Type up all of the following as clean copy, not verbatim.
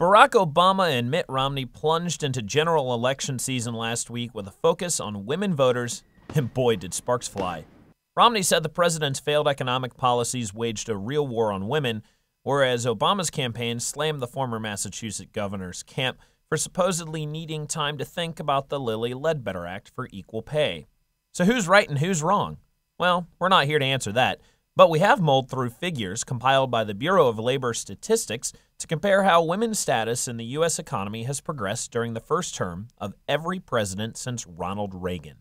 Barack Obama and Mitt Romney plunged into general election season last week with a focus on women voters, and boy, did sparks fly. Romney said the president's failed economic policies waged a real war on women, whereas Obama's campaign slammed the former Massachusetts governor's camp for supposedly needing time to think about the Lilly Ledbetter Act for equal pay. So who's right and who's wrong? Well, we're not here to answer that, but we have mulled through figures compiled by the Bureau of Labor Statistics to compare how women's status in the U.S. economy has progressed during the first term of every president since Ronald Reagan.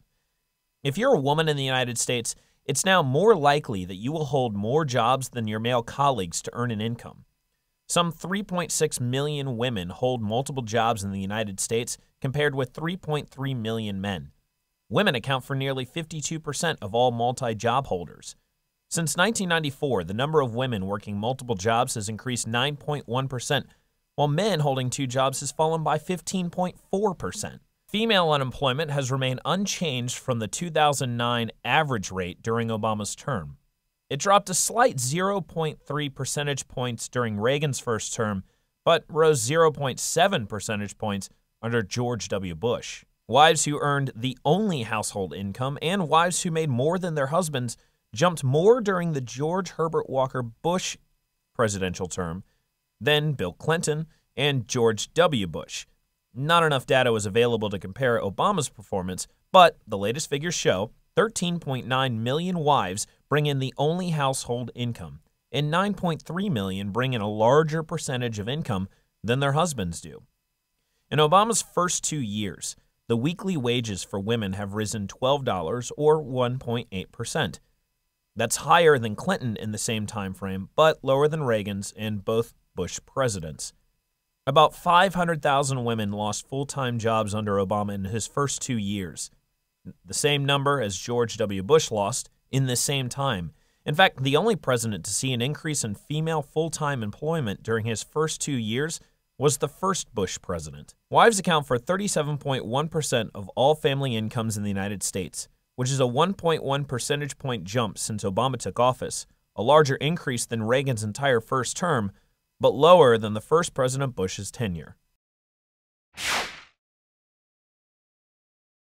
If you're a woman in the United States, it's now more likely that you will hold more jobs than your male colleagues to earn an income. Some 3.6 million women hold multiple jobs in the United States compared with 3.3 million men. Women account for nearly 52% of all multi-job holders. Since 1994, the number of women working multiple jobs has increased 9.1%, while men holding two jobs has fallen by 15.4%. Female unemployment has remained unchanged from the 2009 average rate during Obama's term. It dropped a slight 0.3 percentage points during Reagan's first term, but rose 0.7 percentage points under George W. Bush. Wives who earned the only household income and wives who made more than their husbands jumped more during the George Herbert Walker Bush presidential term than Bill Clinton and George W. Bush. Not enough data was available to compare Obama's performance, but the latest figures show 13.9 million wives bring in the only household income, and 9.3 million bring in a larger percentage of income than their husbands do. In Obama's first 2 years, the weekly wages for women have risen $12 or 1.8%. That's higher than Clinton in the same time frame, but lower than Reagan's and both Bush presidents. About 500,000 women lost full-time jobs under Obama in his first 2 years, the same number as George W. Bush lost in the same time. In fact, the only president to see an increase in female full-time employment during his first 2 years was the first Bush president. Wives account for 37.1% of all family incomes in the United States, which is a 1.1 percentage point jump since Obama took office, a larger increase than Reagan's entire first term, but lower than the first President Bush's tenure.